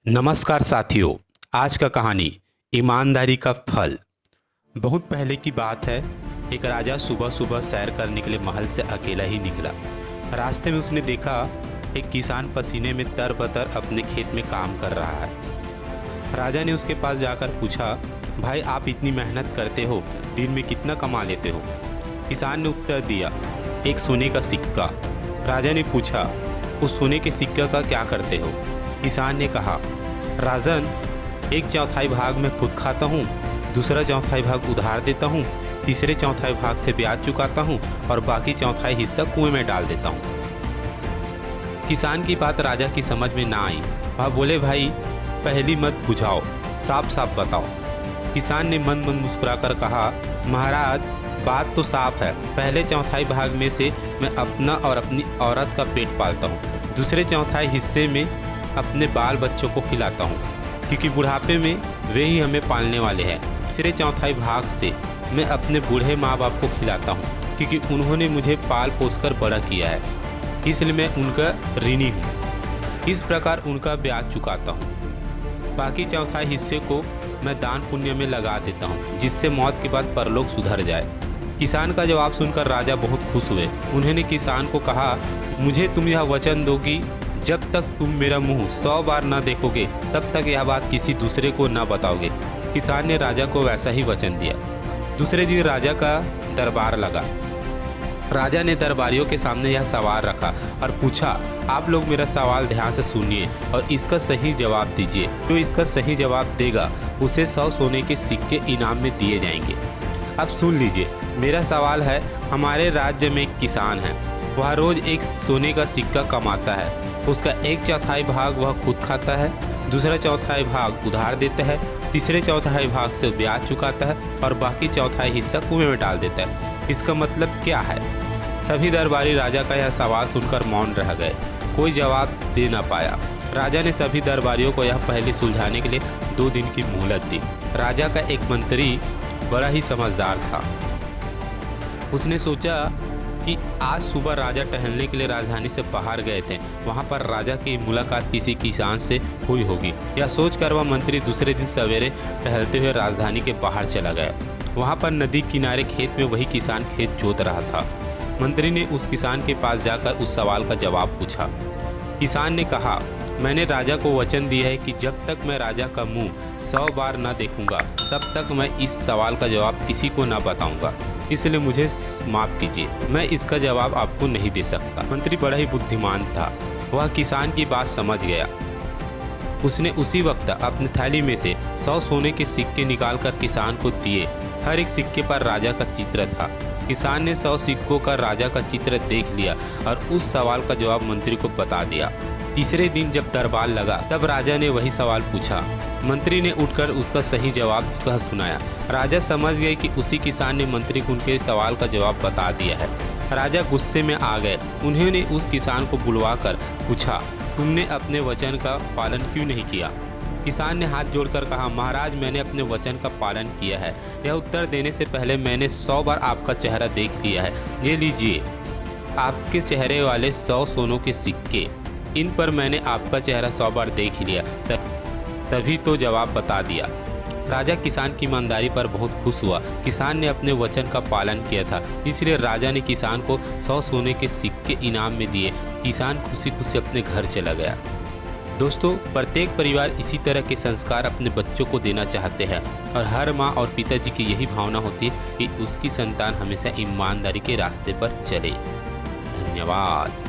नमस्कार साथियों, आज का कहानी ईमानदारी का फल। बहुत पहले की बात है। एक राजा सुबह सुबह सैर करने के लिए महल से अकेला ही निकला। रास्ते में उसने देखा एक किसान पसीने में तरबतर अपने खेत में काम कर रहा है। राजा ने उसके पास जाकर पूछा, भाई आप इतनी मेहनत करते हो, दिन में कितना कमा लेते हो? किसान ने उत्तर दिया, एक सोने का सिक्का। राजा ने पूछा, उस सोने के सिक्के का क्या करते हो? किसान ने कहा, राजन, एक चौथाई भाग मैं खुद खाता हूँ, दूसरा चौथाई भाग उधार देता हूँ, तीसरे चौथाई भाग से ब्याज चुकाता हूँ और बाकी चौथाई हिस्सा कुएं में डाल देता हूँ। किसान की बात राजा की समझ में ना आई। वह बोले, भाई पहली मत बुझाओ, साफ साफ बताओ। किसान ने मन मन मुस्कुराकर कहा, महाराज बात तो साफ है। पहले चौथाई भाग में से मैं अपना और अपनी औरत का पेट पालता हूँ, दूसरे चौथाई हिस्से में अपने बाल बच्चों को खिलाता हूँ, क्योंकि बुढ़ापे में वे ही हमें पालने वाले हैं। तीसरे चौथाई भाग से मैं अपने बूढ़े माँ बाप को खिलाता हूँ, क्योंकि उन्होंने मुझे पाल पोसकर बड़ा किया है, इसलिए मैं उनका ऋणी हूँ। इस प्रकार उनका ब्याज चुकाता हूँ। बाकी चौथाई हिस्से को मैं दान पुण्य में लगा देता हूँ, जिससे मौत के बाद परलोक सुधर जाए। किसान का जवाब सुनकर राजा बहुत खुश हुए। उन्होंने किसान को कहा, मुझे तुम यह वचन दो कि जब तक तुम मेरा मुंह 100 बार न देखोगे तब तक यह बात किसी दूसरे को न बताओगे। किसान ने राजा को वैसा ही वचन दिया। दूसरे दिन राजा का दरबार लगा। राजा ने दरबारियों के सामने यह सवाल रखा और पूछा, आप लोग मेरा सवाल ध्यान से सुनिए और इसका सही जवाब दीजिए। जो इसका सही जवाब देगा उसे 100 सोने के सिक्के इनाम में दिए जाएंगे। अब सुन लीजिए, मेरा सवाल है, हमारे राज्य में एक किसान है। वह रोज एक सोने का सिक्का कमाता है। उसका एक चौथाई भाग वह खुद खाता है, दूसरा चौथाई भाग उधार देता है, तीसरे चौथाई भाग से ब्याज चुकाता है और बाकी चौथाई हिस्सा कुएं में डाल देता है। इसका मतलब क्या है? सभी दरबारी राजा का यह सवाल सुनकर मौन रह गए। कोई जवाब दे न पाया। राजा ने सभी दरबारियों को यह पहेली सुलझाने के लिए 2 दिन की मोहलत दी। राजा का एक मंत्री बड़ा ही समझदार था। उसने सोचा कि आज सुबह राजा टहलने के लिए राजधानी से बाहर गए थे, वहां पर राजा की मुलाकात किसी किसान से हुई होगी। यह सोचकर वह मंत्री दूसरे दिन सवेरे टहलते हुए राजधानी के बाहर चला गया। वहां पर नदी किनारे खेत में वही किसान खेत जोत रहा था। मंत्री ने उस किसान के पास जाकर उस सवाल का जवाब पूछा। किसान ने कहा, मैंने राजा को वचन दिया है कि जब तक मैं राजा का मुँह 100 बार न देखूंगा तब तक मैं इस सवाल का जवाब किसी को न बताऊंगा, इसलिए मुझे माफ़ कीजिए, मैं इसका जवाब आपको नहीं दे सकता। मंत्री बड़ा ही बुद्धिमान था। वह किसान की बात समझ गया। उसने उसी वक्त अपनी थैली में से 100 सोने के सिक्के निकालकर किसान को दिए। हर एक सिक्के पर राजा का चित्र था। किसान ने 100 सिक्कों का राजा का चित्र देख लिया और उस सवाल का जवाब मंत्री को बता दिया। तीसरे दिन जब दरबार लगा तब राजा ने वही सवाल पूछा। मंत्री ने उठकर उसका सही जवाब कह सुनाया। राजा समझ गए कि उसी किसान ने मंत्री को उनके सवाल का जवाब बता दिया है। राजा गुस्से में आ गए। उन्होंने उस किसान को बुलवाकर पूछा, तुमने अपने वचन का पालन क्यों नहीं किया? किसान ने हाथ जोड़कर कहा, महाराज मैंने अपने वचन का पालन किया है। यह उत्तर देने से पहले मैंने 100 बार आपका चेहरा देख लिया है। ये लीजिए आपके चेहरे वाले 100 सोनों के सिक्के। इन पर मैंने आपका चेहरा 100 बार देख लिया, तभी तो जवाब बता दिया। राजा किसान की ईमानदारी पर बहुत खुश हुआ। किसान ने अपने वचन का पालन किया था, इसलिए राजा ने किसान को 100 सोने के सिक्के इनाम में दिए। किसान खुशी खुशी अपने घर चला गया। दोस्तों, प्रत्येक परिवार इसी तरह के संस्कार अपने बच्चों को देना चाहते हैं और हर माँ और पिताजी की यही भावना होती है कि उसकी संतान हमेशा ईमानदारी के रास्ते पर चले। धन्यवाद।